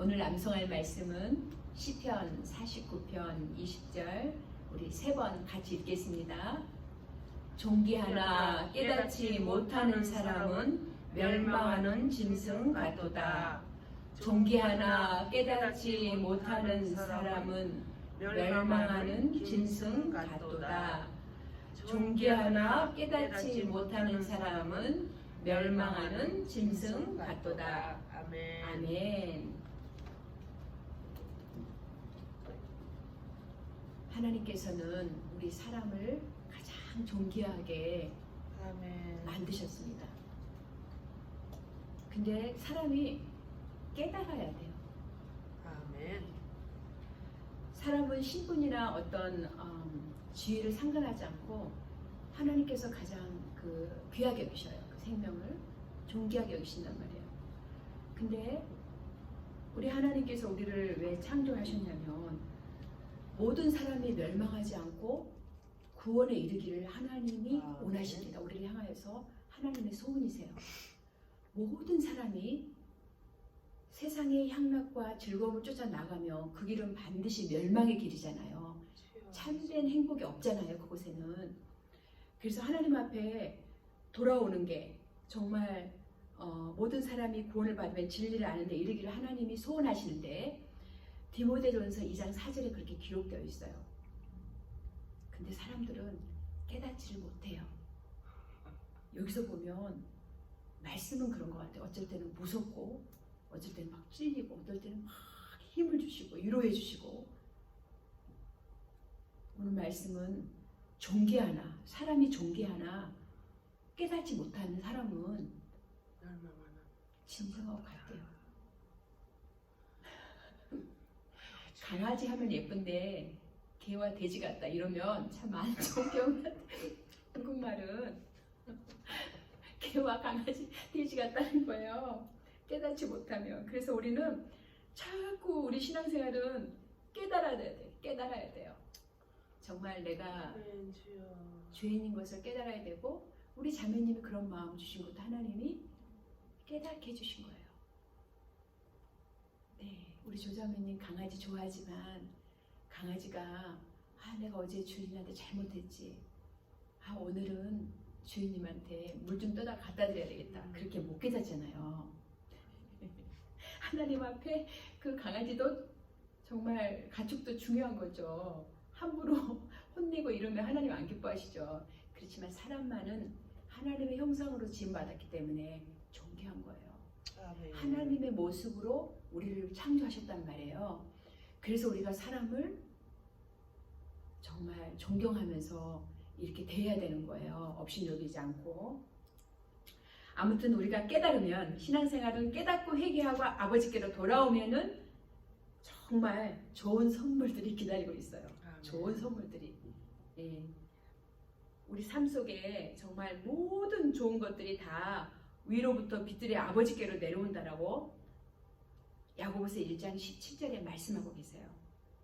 오늘 암송할 말씀은 시편 49편 20절 우리 3번 같이 읽겠습니다. 존귀하나 깨닫지 못하는 사람은 멸망하는 짐승 같도다. 존귀하나 깨닫지 못하는 사람은 멸망하는 짐승 같도다. 존귀하나 깨닫지 못하는 사람은 멸망하는 짐승 같도다. 아멘. 아멘. 하나님께서는 우리 사람을 가장 존귀하게 아멘. 만드셨습니다. 근데 사람이 깨달아야 돼요. 아멘. 사람은 신분이나 어떤 지위를 상관하지 않고 하나님께서 가장 귀하게 여기셔요. 그 생명을 존귀하게 여기신단 말이에요. 근데 우리 하나님께서 우리를 왜 창조하셨냐면 모든 사람이 멸망하지 않고 구원에 이르기를 하나님이 원하십니다. 우리를 향하여서 하나님의 소원이세요. 모든 사람이 세상의 향락과 즐거움을 쫓아 나가면 그 길은 반드시 멸망의 길이잖아요. 참된 행복이 없잖아요, 그곳에는. 그래서 하나님 앞에 돌아오는 게 정말 모든 사람이 구원을 받으면 진리를 아는데 이르기를 하나님이 소원하시는데 디모데전서 2장 4절에 그렇게 기록되어 있어요. 근데 사람들은 깨닫지를 못해요. 여기서 보면 말씀은 그런 것 같아요. 어쩔 때는 무섭고 어쩔 때는 막 찔리고 어떨 때는 막 힘을 주시고 위로해 주시고. 오늘 말씀은 존귀하나 사람이 존귀하나 깨닫지 못하는 사람은 짐승하고 같대요. 강아지 하면 예쁜데 개와 돼지 같다 이러면 참 안 존경. 한국말은 개와 강아지, 돼지 같다는 거예요. 깨닫지 못하면. 그래서 우리는 자꾸 우리 신앙생활은 깨달아야 돼. 깨달아야 돼요. 정말 내가 죄인인 것을 깨달아야 되고 우리 자매님이 그런 마음 주신 것도 하나님이 깨닫게 해주신 거예요. 네, 우리 조자매님 강아지 좋아하지만 강아지가 내가 어제 주인한테 잘못했지. 오늘은 주인님한테 물 좀 떠다 갖다 드려야 되겠다. 그렇게 못 깨닫잖아요. 하나님 앞에 그 강아지도 정말 가축도 중요한 거죠. 함부로 혼내고 이러면 하나님 안 기뻐하시죠. 그렇지만 사람만은 하나님의 형상으로 지음받았기 때문에 존귀한 거예요. 아멘. 하나님의 모습으로 우리를 창조하셨단 말이에요. 그래서 우리가 사람을 정말 존경하면서 이렇게 대해야 되는 거예요. 업신여기지 않고. 아무튼 우리가 깨달으면 신앙생활은 깨닫고 회개하고 아버지께로 돌아오면은 정말 좋은 선물들이 기다리고 있어요. 아멘. 좋은 선물들이. 예. 우리 삶 속에 정말 모든 좋은 것들이 다 위로부터 빛들의 아버지께로 내려온다라고 야고보서 1장 17절에 말씀하고 계세요.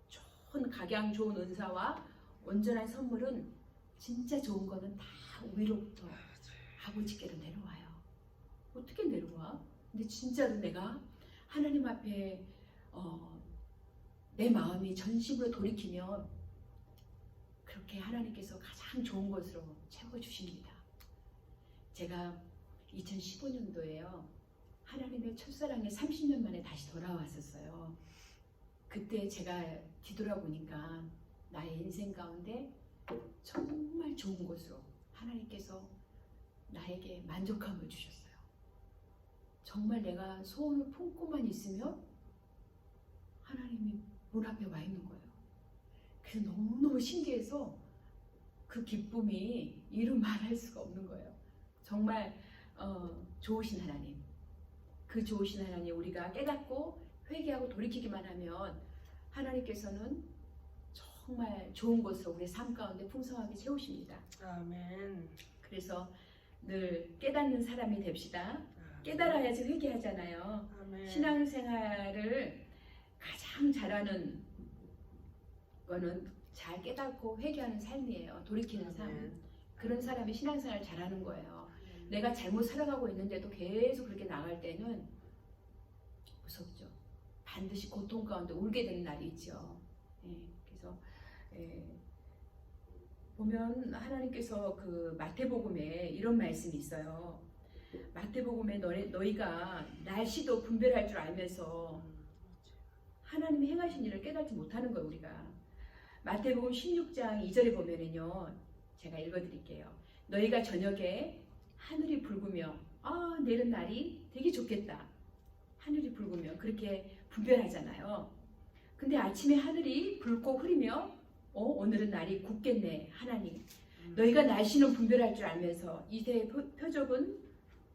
좋은 각양 좋은 은사와 온전한 선물은 진짜 좋은 거는 다 위로부터 아버지께로 내려와요. 어떻게 내려와? 근데 진짜로 내가 하나님 앞에 내 마음이 전심으로 돌이키면 그렇게 하나님께서 가장 좋은 것으로 채워주십니다. 제가 2015년도에요. 하나님의 첫사랑에 30년 만에 다시 돌아왔었어요. 그때 제가 뒤돌아보니까 나의 인생 가운데 정말 좋은 것으로 하나님께서 나에게 만족함을 주셨어요. 정말 내가 소원을 품고만 있으면 하나님이 문 앞에 와 있는 거예요. 그래서 너무너무 신기해서 그 기쁨이 이루 말할 수가 없는 거예요. 정말 좋으신 하나님. 그 좋으신 하나님 우리가 깨닫고 회개하고 돌이키기만 하면 하나님께서는 정말 좋은 것으로 우리 삶 가운데 풍성하게 채우십니다. 아멘. 그래서 늘 깨닫는 사람이 됩시다. 깨달아야지 회개하잖아요. 아멘. 신앙생활을 가장 잘하는 거는 잘 깨닫고 회개하는 삶이에요. 돌이키는 삶. 그런 사람이 신앙생활 잘하는 거예요. 내가 잘못 살아가고 있는데도 계속 그렇게 나갈 때는 무섭죠. 반드시 고통 가운데 울게 되는 날이 있죠. 그래서 보면 하나님께서 그 마태복음에 이런 말씀이 있어요. 마태복음에 너희가 날씨도 분별할 줄 알면서 하나님이 행하신 일을 깨닫지 못하는 거예요. 우리가 마태복음 16장 2절에 보면은요, 제가 읽어드릴게요. 너희가 저녁에 하늘이 붉으며 내일은 날이 되게 좋겠다, 하늘이 붉으면 그렇게 분별하잖아요. 근데 아침에 하늘이 붉고 흐리며 오늘은 날이 굳겠네. 하나님, 너희가 날씨는 분별할 줄 알면서 이세의 표적은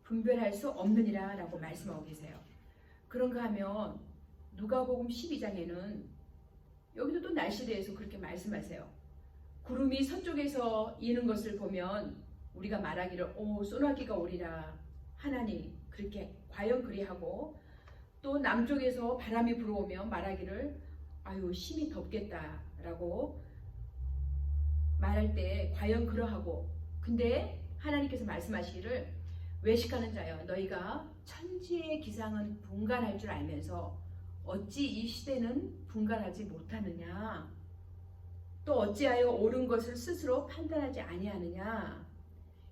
분별할 수 없느니라 라고 말씀하고 계세요. 그런가 하면 누가복음 12장에는 여기도 또 날씨에 대해서 그렇게 말씀하세요. 구름이 서쪽에서 이는 것을 보면 우리가 말하기를 소나기가 오리라. 하나님, 그렇게 과연 그리하고, 또 남쪽에서 바람이 불어오면 말하기를 아유 심히 덥겠다라고 말할 때 과연 그러하고, 근데 하나님께서 말씀하시기를 외식하는 자여, 너희가 천지의 기상은 분간할 줄 알면서 어찌 이 시대는 분간하지 못하느냐, 또 어찌하여 옳은 것을 스스로 판단하지 아니하느냐,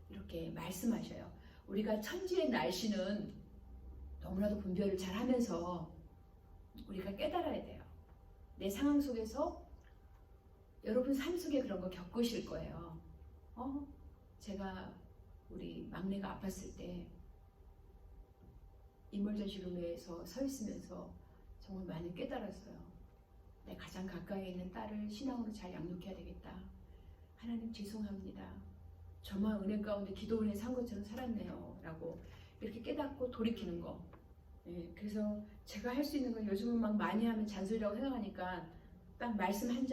이렇게 말씀하셔요. 우리가 천지의 날씨는 너무나도 분별을 잘 하면서 우리가 깨달아야 돼요. 내 상황 속에서 여러분 삶 속에 그런 거 겪으실 거예요. 제가 우리 막내가 아팠을 때 이멀전시룸에서 서 있으면서 정말 많이 깨달았어요. 내 가장 가까이 있는 딸을 신앙으로 잘 양육해야 되겠다. 하나님 죄송합니다. 저만 은혜 가운데 기도 은혜 산 것처럼 살았네요. 라고 이렇게 깨닫고 돌이키는 거. 그래서 제가 할 수 있는 건 요즘은 막 많이 하면 잔소리라고 생각하니까 딱 말씀 한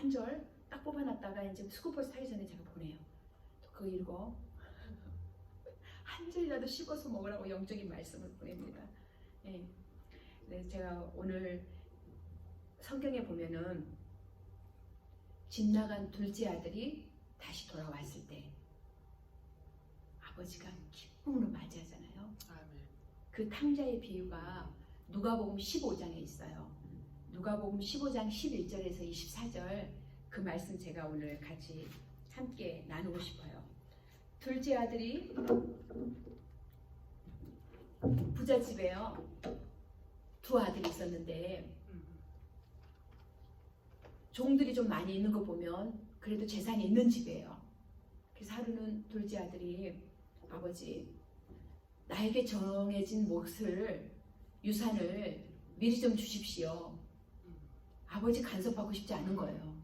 절 딱 뽑아놨다가 이제 스쿠버스 타기 전에 제가 보내요. 그거 읽어. 한 절이라도 씹어서 먹으라고 영적인 말씀을 보냅니다. 네, 제가 오늘 성경에 보면은 집 나간 둘째 아들이 다시 돌아왔을 때 아버지가 기쁨으로 맞이하잖아요. 아멘. 그 탕자의 비유가 누가복음 15장에 있어요. 누가복음 15장 11절에서 24절, 그 말씀 제가 오늘 같이 함께 나누고 싶어요. 둘째 아들이 부잣집에요. 두 아들이 있었는데 종들이 좀 많이 있는 거 보면 그래도 재산이 있는 집이에요. 그래서 하루는 둘째 아들이 아버지, 나에게 정해진 몫을, 유산을 미리 좀 주십시오. 아버지 간섭하고 싶지 않은 거예요.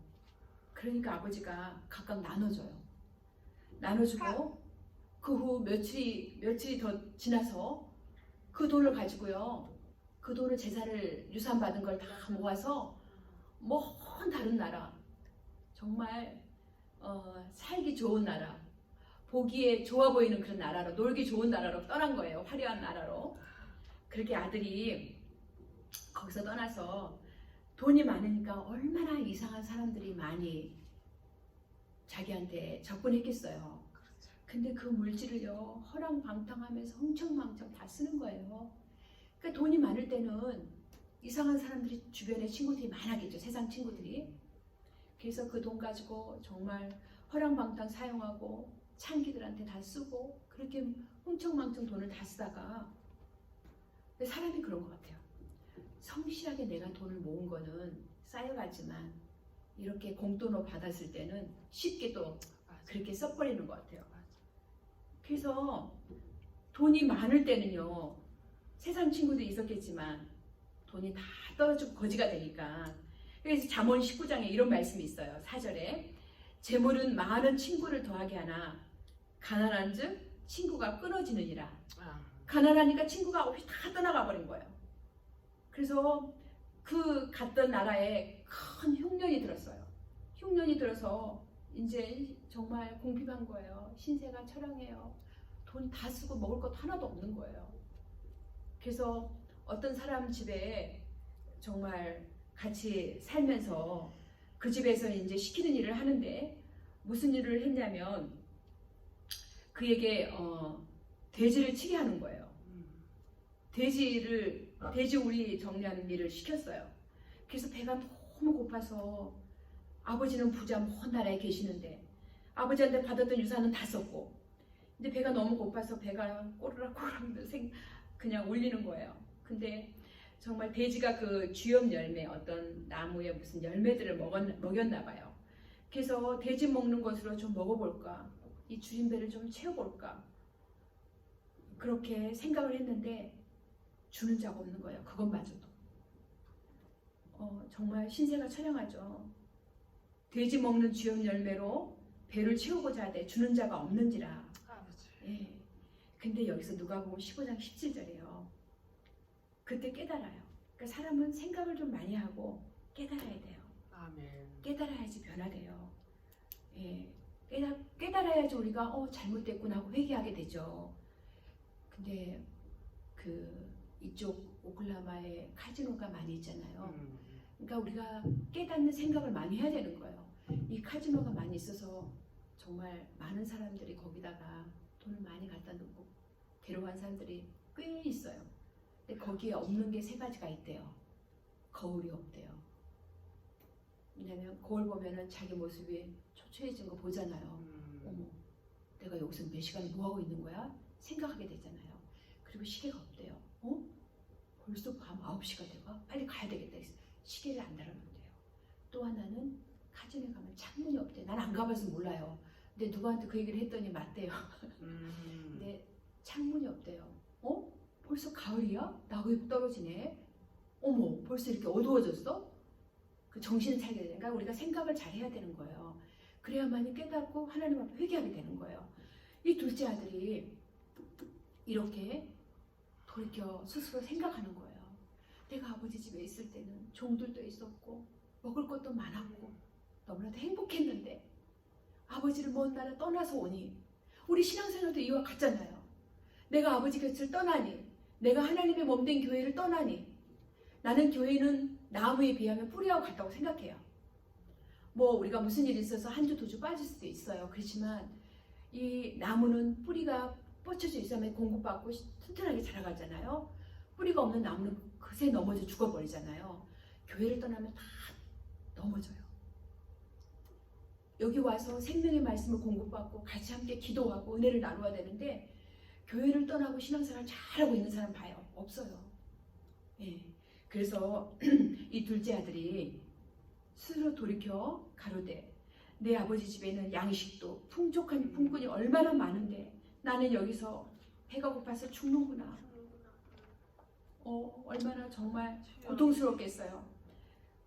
그러니까 아버지가 각각 나눠줘요. 나눠주고 그 후 며칠이 더 지나서 그 돈을 가지고요, 그 돈을 재산을 유산 받은 걸 다 모아서 먼 다른 나라, 정말 살기 좋은 나라, 보기에 좋아 보이는 그런 나라로, 놀기 좋은 나라로 떠난 거예요. 화려한 나라로. 그렇게 아들이 거기서 떠나서 돈이 많으니까 얼마나 이상한 사람들이 많이 자기한테 접근했겠어요. 근데 그 물질을요, 허랑방탕하면서 흥청망청 다 쓰는 거예요. 그러니까 돈이 많을 때는 이상한 사람들이 주변에 친구들이 많았겠죠. 세상 친구들이. 그래서 그 돈 가지고 정말 허랑방탕 사용하고 창기들한테 다 쓰고 그렇게 흥청망청 돈을 다 쓰다가, 사람이 그런 것 같아요. 성실하게 내가 돈을 모은 거는 쌓여가지만 이렇게 공돈으로 받았을 때는 쉽게 또 그렇게 써버리는 것 같아요. 그래서 돈이 많을 때는요, 세상 친구들이 있었겠지만 돈이 다 떨어지고 거지가 되니까, 그래서 잠언 19장에 이런 말씀이 있어요. 4절에 재물은 많은 친구를 더하게 하나 가난한 즉 친구가 끊어지느니라. 가난하니까 친구가 없이 다 떠나가 버린 거예요. 그래서 그 갔던 나라에 큰 흉년이 들었어요. 흉년이 들어서 이제 정말 공핍한 거예요. 신세가 처량해요. 돈 다 쓰고 먹을 것 하나도 없는 거예요. 그래서 어떤 사람 집에 정말 같이 살면서 그 집에서 이제 시키는 일을 하는데, 무슨 일을 했냐면 그에게 돼지를 치게 하는 거예요. 돼지를 돼지 우리 정리하는 일을 시켰어요. 그래서 배가 너무 고파서 아버지는 부자 먼 나라에 계시는데 아버지한테 받았던 유산은 다 썼고 근데 배가 너무 고파서 배가 꼬르락꼬르락 그냥 울리는 거예요. 근데 정말 돼지가 그 쥐염 열매 어떤 나무에 무슨 열매들을 먹였나 봐요. 그래서 돼지 먹는 것으로 좀 먹어볼까 이 줄인 배를 좀 채워볼까 그렇게 생각을 했는데 주는 자가 없는 거예요. 그것마저도. 정말 신세가 처량하죠. 돼지 먹는 쥐염 열매로 배를 채우고자 하되 주는 자가 없는지라. 아버지. 예. 근데 여기서 누가복음 15장 17절이에요. 그때 깨달아요. 그러니까 사람은 생각을 좀 많이 하고 깨달아야 돼요. 아멘. 깨달아야지 변화돼요. 예. 깨달아야지 우리가 잘못됐구나 하고 회개하게 되죠. 근데 이쪽 오클라마에 카지노가 많이 있잖아요. 그러니까 우리가 깨닫는 생각을 많이 해야 되는 거예요. 이 카지노가 많이 있어서 정말 많은 사람들이 거기다가 돈을 많이 갖다 놓고 데려간 사람들이 꽤 있어요. 근데 거기에 없는 게 세 가지가 있대요. 거울이 없대요. 왜냐면 거울 보면은 자기 모습이 초췌해진 거 보잖아요. 어머, 내가 여기서 몇 시간 뭐 하고 있는 거야? 생각하게 되잖아요. 그리고 시계가 없대요. 벌써 밤 9시가 돼가? 빨리 가야 되겠다. 시계를 안 달아놓대요. 또 하나는 카지노에 가면 창문이 없대요. 난 안 가봐서 몰라요. 근데 누구한테 그 얘기를 했더니 맞대요. 근데 창문이 없대요. 벌써 가을이야? 낙엽이 떨어지네. 어머, 벌써 이렇게 어두워졌어? 그 정신을 차리게 되니까 그러니까 우리가 생각을 잘 해야 되는 거예요. 그래야만이 깨닫고 하나님 앞에 회개하게 되는 거예요. 이 둘째 아들이 이렇게 돌이켜 스스로 생각하는 거예요. 내가 아버지 집에 있을 때는 종들도 있었고 먹을 것도 많았고 너무나도 행복했는데 아버지를 먼 나라 떠나서 오니 우리 신앙생활도 이와 같잖아요. 내가 아버지 곁을 떠나니 내가 하나님의 몸된 교회를 떠나니 나는 교회는 나무에 비하면 뿌리하고 같다고 생각해요. 뭐 우리가 무슨 일이 있어서 한 주 두 주 빠질 수도 있어요. 그렇지만 이 나무는 뿌리가 뻗쳐져 있으면 공급받고 튼튼하게 자라가잖아요. 뿌리가 없는 나무는 그새 넘어져 죽어버리잖아요. 교회를 떠나면 다 넘어져요. 여기 와서 생명의 말씀을 공급받고 같이 함께 기도하고 은혜를 나누어야 되는데 교회를 떠나고 신앙생활 잘하고 있는 사람 봐요. 없어요. 예. 그래서 이 둘째 아들이 스스로 돌이켜 가로되 내 아버지 집에는 양식도 풍족한 품꾼이 얼마나 많은데 나는 여기서 배가 고파서 죽는구나. 얼마나 정말 고통스럽겠어요.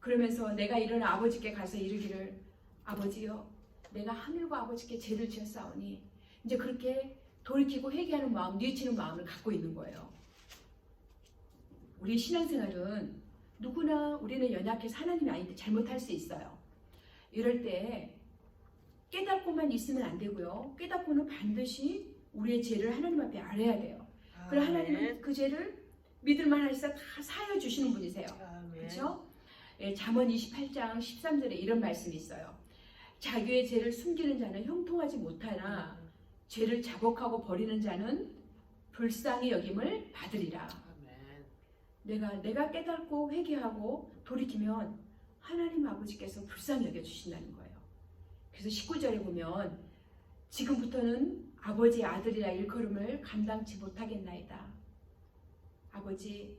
그러면서 내가 일어나 아버지께 가서 이르기를 아버지여 내가 하늘과 아버지께 죄를 지었사오니 이제 그렇게 돌이키고 회개하는 마음, 뉘우치는 마음을 갖고 있는 거예요. 우리 신앙생활은 누구나 우리는 연약해서 하나님이 아닌데 잘못할 수 있어요. 이럴 때 깨닫고만 있으면 안 되고요. 깨닫고는 반드시 우리의 죄를 하나님 앞에 알아야 돼요. 그리고 하나님은 그 죄를 믿을만 하시사 다 사하여 주시는 분이세요. 그렇죠? 예, 잠언 28장 13절에 이런 말씀이 있어요. 자기의 죄를 숨기는 자는 형통하지 못하나 죄를 자복하고 버리는 자는 불쌍히 여김을 받으리라. 내가 깨닫고 회개하고 돌이키면 하나님 아버지께서 불쌍히 여겨주신다는 거예요. 그래서 19절에 보면 지금부터는 아버지의 아들이라 일컬음을 감당치 못하겠나이다. 아버지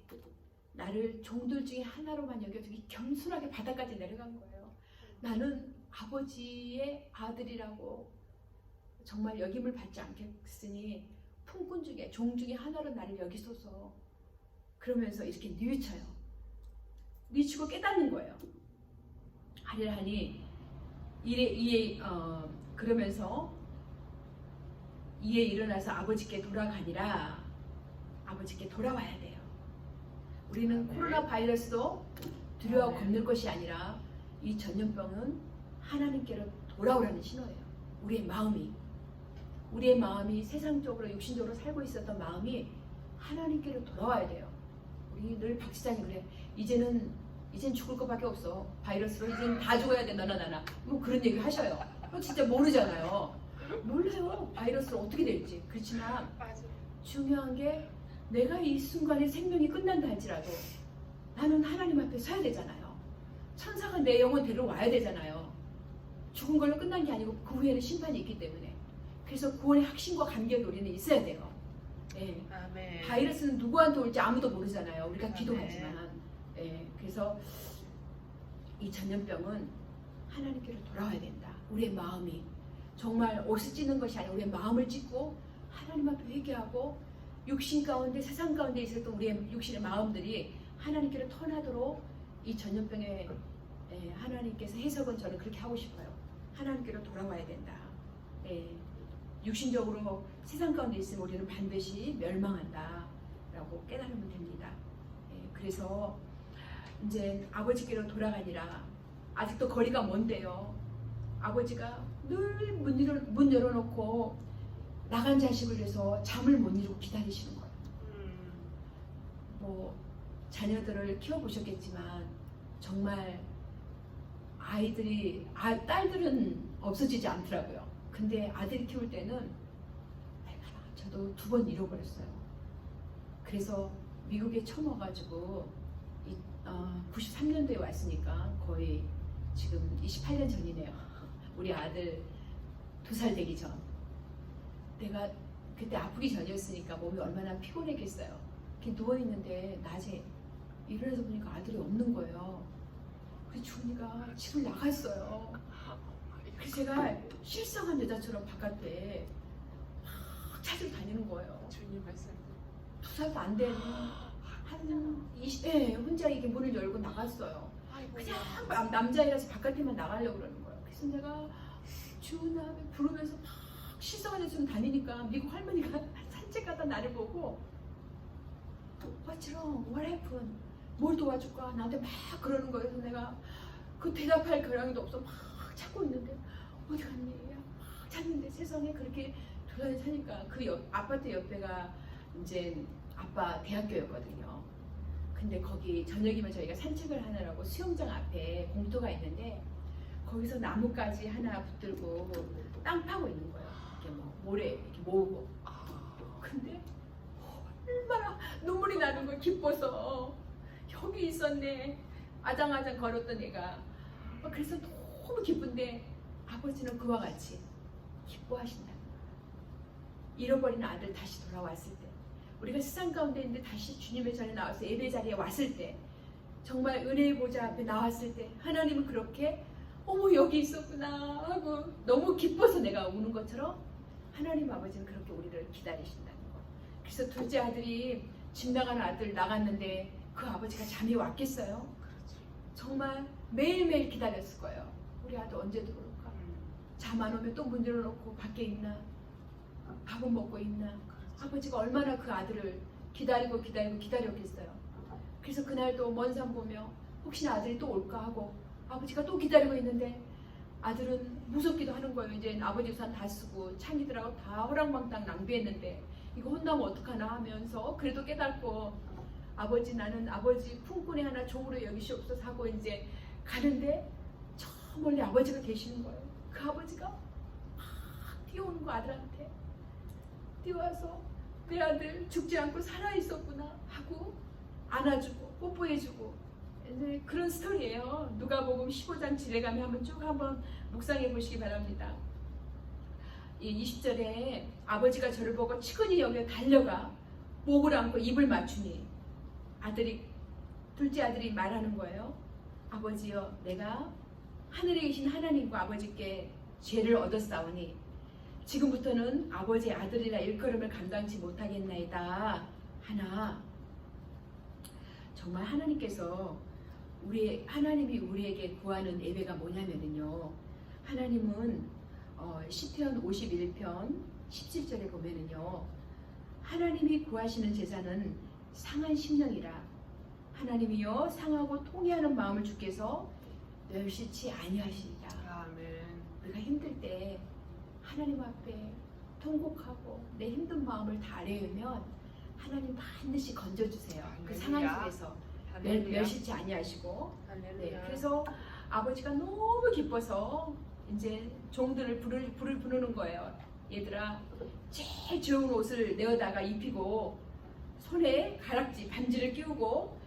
나를 종들 중에 하나로만 여겨주기 겸손하게 바닥까지 내려간 거예요. 나는 아버지의 아들이라고 정말 여김을 받지 않겠으니 품꾼 중에 종 중에 하나로 나를 여기소서. 그러면서 이렇게 뉘우쳐요. 뉘우치고 깨닫는 거예요. 하리라하니 그러면서 이에 일어나서 아버지께 돌아가니라. 아버지께 돌아와야 돼요. 우리는 코로나 바이러스도 두려워 겁낼 것이 아니라 이 전염병은 하나님께로 돌아오라는 신호예요. 우리의 마음이 세상적으로 육신적으로 살고 있었던 마음이 하나님께로 돌아와야 돼요. 우리 늘 박지장이 그래. 이젠 죽을 것밖에 없어. 바이러스로 이젠 다 죽어야 돼. 너나 나나. 뭐 그런 얘기 하셔요. 그거 진짜 모르잖아요. 몰라요. 바이러스로 어떻게 될지. 그렇지만 중요한 게 내가 이 순간에 생명이 끝난다 할지라도 나는 하나님 앞에 서야 되잖아요. 천사가 내 영혼 데려와야 되잖아요. 죽은 걸로 끝난 게 아니고 그 후에는 심판이 있기 때문에. 그래서 구원의 확신과 감격이 우리는 있어야 돼요. 예. 아멘. 바이러스는 누구한테 올지 아무도 모르잖아요. 우리가 아멘. 기도하지만. 예. 그래서 이 전염병은 하나님께로 돌아와야 된다. 우리의 마음이 정말 옷을 찢는 것이 아니라 우리의 마음을 찢고 하나님 앞에 회개하고 육신 가운데 세상 가운데 있었던 우리의 육신의 마음들이 하나님께로 터나도록 이 전염병에 하나님께서 해석은 저는 그렇게 하고 싶어요. 하나님께로 돌아와야 된다. 예. 육신적으로 세상 가운데 있으면 우리는 반드시 멸망한다 라고 깨달으면 됩니다. 예. 그래서 이제 아버지께로 돌아가니라. 아직도 거리가 먼데요. 아버지가 늘 문 열어놓고 나간 자식을 위해서 잠을 못 이루고 기다리시는 거예요. 뭐 자녀들을 키워보셨겠지만 정말 딸들은 없어지지 않더라고요. 근데 아들이 키울 때는 저도 2번 잃어버렸어요. 그래서 미국에 처음 와가지고 93년도에 왔으니까 거의 지금 28년 전이네요. 우리 아들 2살 되기 전. 내가 그때 아프기 전이었으니까 몸이 얼마나 피곤했겠어요. 이렇게 누워있는데 낮에 일어나서 보니까 아들이 없는 거예요. 그래서 주은이가 집을 나갔어요. 그래서 제가 실성한 여자처럼 바깥에 막 찾으러 다니는 거예요. 주님 말씀. 2살도 안 된 한 20대 혼자 이게 문을 열고 나갔어요. 그냥 남자애라서 바깥에만 나가려고 그러는 거예요. 그래서 내가 주은아 부르면서 막 실성한 여자처럼 다니니까 미국 할머니가 산책 가다 나를 보고 What's wrong? What happened? 뭘 도와줄까? 나한테 막 그러는 거예요. 그래서 내가 그 대답할 겨량도 없어 막 찾고 있는데 어디 갔니? 막 찾는데 세상에 그렇게 돌아다니니까 그 아파트 옆에가 이제 아빠 대학교였거든요. 근데 거기 저녁이면 저희가 산책을 하느라고 수영장 앞에 공터가 있는데 거기서 나뭇가지 하나 붙들고 땅 파고 있는 거예요. 이렇게 뭐 모래 이렇게 모으고. 근데 얼마나 눈물이 나는 걸 기뻐서 여기 있었네. 아장아장 걸었던 애가. 그래서 너무 기쁜데 아버지는 그와 같이 기뻐하신다. 잃어버린 아들 다시 돌아왔을 때 우리가 세상 가운데 있는데 다시 주님의 전에 나와서 예배 자리에 왔을 때 정말 은혜의 보좌 앞에 나왔을 때 하나님은 그렇게 어머 여기 있었구나 하고 너무 기뻐서 내가 우는 것처럼 하나님 아버지는 그렇게 우리를 기다리신다는 거. 그래서 둘째 아들이 집 나가는 아들 나갔는데 그 아버지가 잠이 왔겠어요? 정말 매일매일 기다렸을 거예요. 우리 아들 언제 들어올까? 잠 안 오면 또 문 열어놓고 밖에 있나? 밥은 먹고 있나? 아버지가 얼마나 그 아들을 기다렸겠어요. 그래서 그날도 먼 산 보며 혹시나 아들이 또 올까 하고 아버지가 또 기다리고 있는데 아들은 무섭기도 하는 거예요. 이제 아버지 우산 다 쓰고 창이들하고 다 호랑방탕 낭비했는데 이거 혼나면 어떡하나 하면서 그래도 깨닫고 아버지 나는 아버지 품꾼이 하나 종으로 여기시옵소서 하고 이제 가는데 저 멀리 아버지가 계시는 거예요. 그 아버지가 막 뛰어오는 거 아들한테 뛰어와서 내 아들 죽지 않고 살아있었구나 하고 안아주고 뽀뽀해주고 이제 그런 스토리예요. 누가복음 15장 지뢰감에 한번 쭉 한번 묵상해 보시기 바랍니다. 이 20절에 아버지가 저를 보고 치근히 여겨 달려가 목을 안고 입을 맞추니 둘째 아들이 말하는 거예요. 아버지여 내가 하늘에 계신 하나님과 아버지께 죄를 얻었사오니 지금부터는 아버지의 아들이라 일컬음을 감당치 못하겠나이다 하나 정말 하나님이 우리에게 구하는 예배가 뭐냐면요. 하나님은 시편 51편 17절에 보면은요. 하나님이 구하시는 제사는 상한 심령이라 하나님이여 상하고 통회하는 마음을 주께서 멸시치 아니하시리라. 아멘. 우리가 힘들 때 하나님 앞에 통곡하고 내 힘든 마음을 다 아뢰면 하나님 반드시 건져주세요. 그 상황 속에서 멸시치 아니하시고. 네, 그래서 아버지가 너무 기뻐서 이제 종들을 불을 부르는 거예요. 얘들아 제일 좋은 옷을 내어다가 입히고 손에 가락지 반지를 끼우고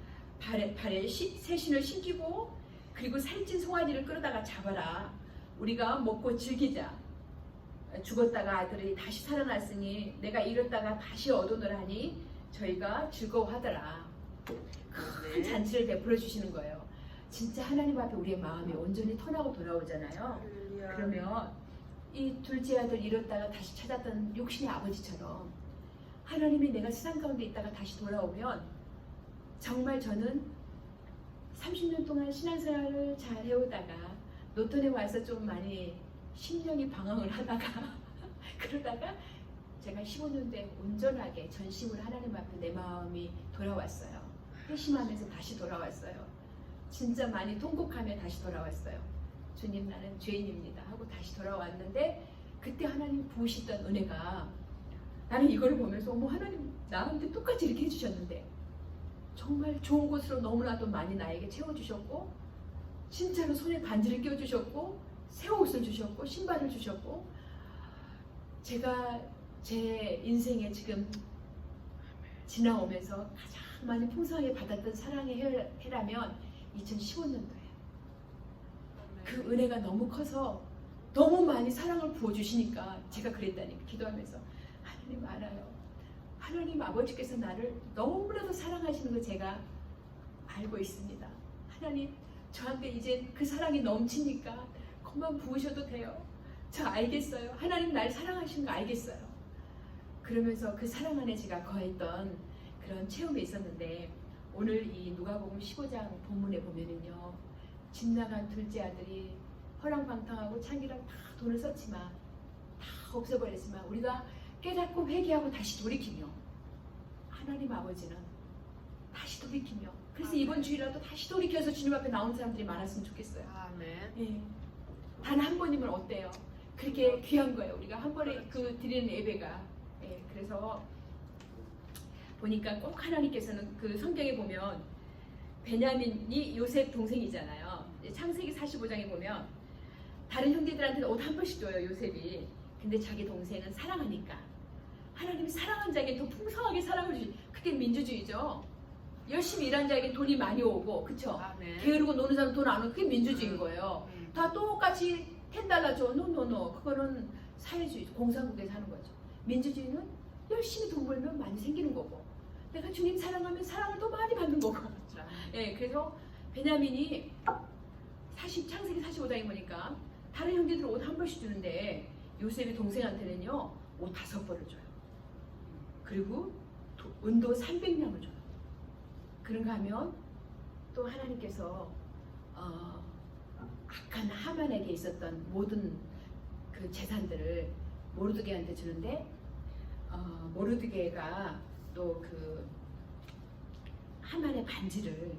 발에 새신을 신기고 그리고 살찐 송아지를 끌어다가 잡아라. 우리가 먹고 즐기자. 죽었다가 아들이 다시 살아났으니 내가 잃었다가 다시 얻어놓으라 하니 저희가 즐거워하더라. 큰 잔치를 베풀어 주시는 거예요. 진짜 하나님 앞에 우리의 마음이 온전히 터나고 돌아오잖아요. 할렐루야. 그러면 이 둘째 아들 잃었다가 다시 찾았던 욕심의 아버지처럼 하나님이 내가 세상 가운데 있다가 다시 돌아오면 정말 저는 30년 동안 신앙생활을 잘 해오다가 노턴에 와서 좀 많이 심령이 방황을 하다가 그러다가 제가 15년도에 온전하게 전심으로 하나님 앞에 내 마음이 돌아왔어요. 회심하면서 다시 돌아왔어요. 진짜 많이 통곡하며 다시 돌아왔어요. 주님 나는 죄인입니다 하고 다시 돌아왔는데 그때 하나님 부으시던 은혜가 나는 이걸 보면서 어머 하나님 나한테 똑같이 이렇게 해주셨는데 정말 좋은 곳으로 너무나도 많이 나에게 채워주셨고 진짜로 손에 반지를 껴주셨고 새 옷을 주셨고 신발을 주셨고 제가 제 인생에 지금 지나오면서 가장 많이 풍성하게 받았던 사랑의 해라면 2015년도예요. 그 은혜가 너무 커서 너무 많이 사랑을 부어주시니까 제가 그랬다니까 기도하면서 하나님 알아요. 하나님 아버지께서 나를 너무나도 사랑하시는 거 제가 알고 있습니다. 하나님 저한테 이제 그 사랑이 넘치니까 그만 부으셔도 돼요. 저 알겠어요. 하나님 날 사랑하시는 거 알겠어요. 그러면서 그 사랑 안에 제가 거했던 그런 체험이 있었는데 오늘 이 누가복음 15장 본문에 보면은요. 집 나간 둘째 아들이 허랑방탕하고 창기랑 다 돈을 썼지만 다 없애버렸지만 우리가 깨닫고 회개하고 다시 돌이키며 하나님 아버지는 다시 돌이키며 그래서 이번 주일라도 다시 돌이켜서 주님 앞에 나오는 사람들이 많았으면 좋겠어요. 아멘. 예. 단 한 번이면 어때요? 그렇게 귀한 거예요. 우리가 한 번에 그 드리는 예배가. 예. 그래서 보니까 꼭 하나님께서는 그 성경에 보면 베냐민이 요셉 동생이잖아요. 창세기 45장에 보면 다른 형제들한테는 옷 한 벌씩 줘요 요셉이. 근데 자기 동생은 사랑하니까 하나님이 사랑한 자에게 더 풍성하게 사랑을 주시. 그게 민주주의죠. 열심히 일한 자에게 돈이 많이 오고 그쵸? 아멘. 게으르고 노는 사람 돈 안 오고 그게 민주주의인 거예요. 다 똑같이 $10 줘. 노노노. 그거는 사회주의 공산국에서 하는 거죠. 민주주의는 열심히 돈 벌면 많이 생기는 거고 내가 주님 사랑하면 사랑을 또 많이 받는 거고. 예, 그래서 베냐민이 창세기 45장에 보니까 다른 형제들 옷 한 벌씩 주는데 요셉의 동생한테는요 옷 5벌을 줘요. 그리고 은도 300냥을 줘요. 그런가 하면 또 하나님께서 악한 하만에게 있었던 모든 그 재산들을 모르드게한테 주는데 모르드게가 또 그 하만의 반지를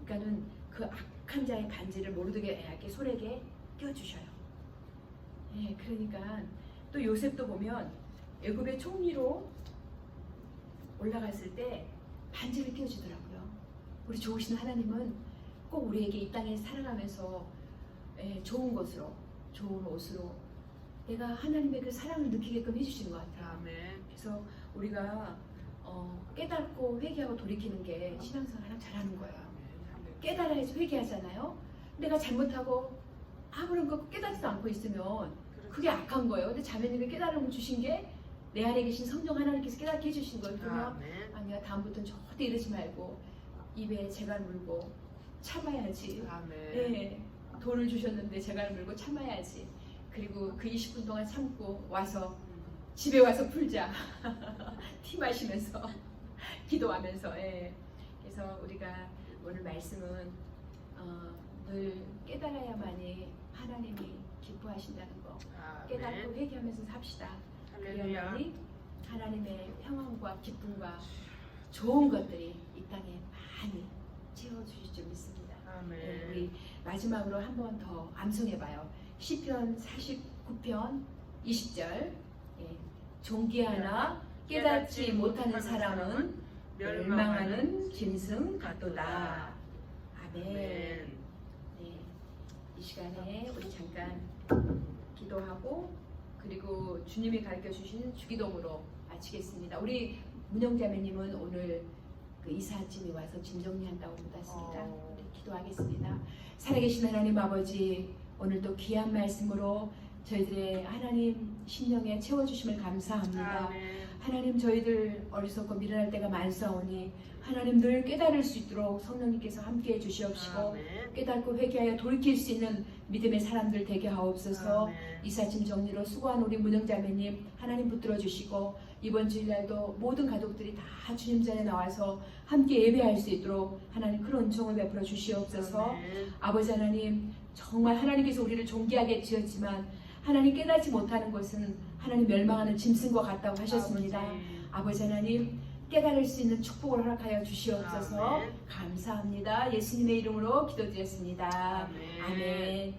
그러니까는 그 악한 자의 반지를 모르드게에게 손에게 껴주셔요. 예, 그러니까 또 요셉도 보면 애굽의 총리로 올라갔을 때 반지를 끼워주더라고요. 우리 좋으신 하나님은 꼭 우리에게 이 땅에 살아가면서 좋은 것으로 좋은 옷으로 내가 하나님의 그 사랑을 느끼게끔 해주시는 것 같아요. 아멘. 그래서 우리가 깨닫고 회개하고 돌이키는 게 신앙생활을 잘하는 거예요. 깨달아야지 회개하잖아요. 내가 잘못하고 아무런 거 깨닫지도 않고 있으면 그게 악한 거예요. 근데 자매님이 깨달음을 주신 게 내 안에 계신 성령 하나님께서 깨닫게 해주신 거예요. 그러면 아니야 다음부터는 절대 이러지 말고 입에 재갈 물고 참아야지. 아멘. 네, 돈을 주셨는데 재갈 물고 참아야지. 그리고 그 20분 동안 참고 와서 집에 와서 풀자. 티 마시면서 기도하면서. 예. 그래서 우리가 오늘 말씀은 늘 깨달아야만이 하나님이 기뻐하신다는 거. 깨닫고 회개하면서 삽시다. 그래야만이 하나님의 평안과 기쁨과 좋은 것들이 이 땅에 많이 채워주실 줄 믿습니다. 아멘. 예, 우리 마지막으로 한 번 더 암송해봐요. 시편 49편 20절. 예. 존귀하나 깨닫지 못하는 사람은 멸망하는 짐승 같도다. 아멘. 네, 이 시간에 우리 잠깐 기도하고 그리고 주님이 가르쳐 주신 주기도문으로 마치겠습니다. 우리 문영자매님은 오늘 그 이사 아침에 와서 짐 정리한다고 묻었습니다. 우리 기도하겠습니다. 살아계신 하나님 아버지, 오늘도 귀한 말씀으로 저희들의 하나님 심령에 채워주심을 감사합니다. 아멘. 하나님, 저희들 어리석고 미련할 때가 많사오니 하나님 늘 깨달을 수 있도록 성령님께서 함께해 주시옵시고 아멘. 깨닫고 회개하여 돌이킬 수 있는 믿음의 사람들 되게 하옵소서. 아멘. 이삿짐 정리로 수고한 우리 문영자매님 하나님 붙들어 주시고 이번 주일날도 모든 가족들이 다 주님 전에 나와서 함께 예배할 수 있도록 하나님 큰 은총을 베풀어 주시옵소서. 아멘. 아버지 하나님, 정말 하나님께서 우리를 존귀하게 지었지만 하나님 깨닫지 못하는 것은 하나님 멸망하는 짐승과 같다고 하셨습니다. 아버지 하나님, 깨달을 수 있는 축복을 허락하여 주시옵소서. 아멘. 감사합니다. 예수님의 이름으로 기도드렸습니다. 아멘. 아멘.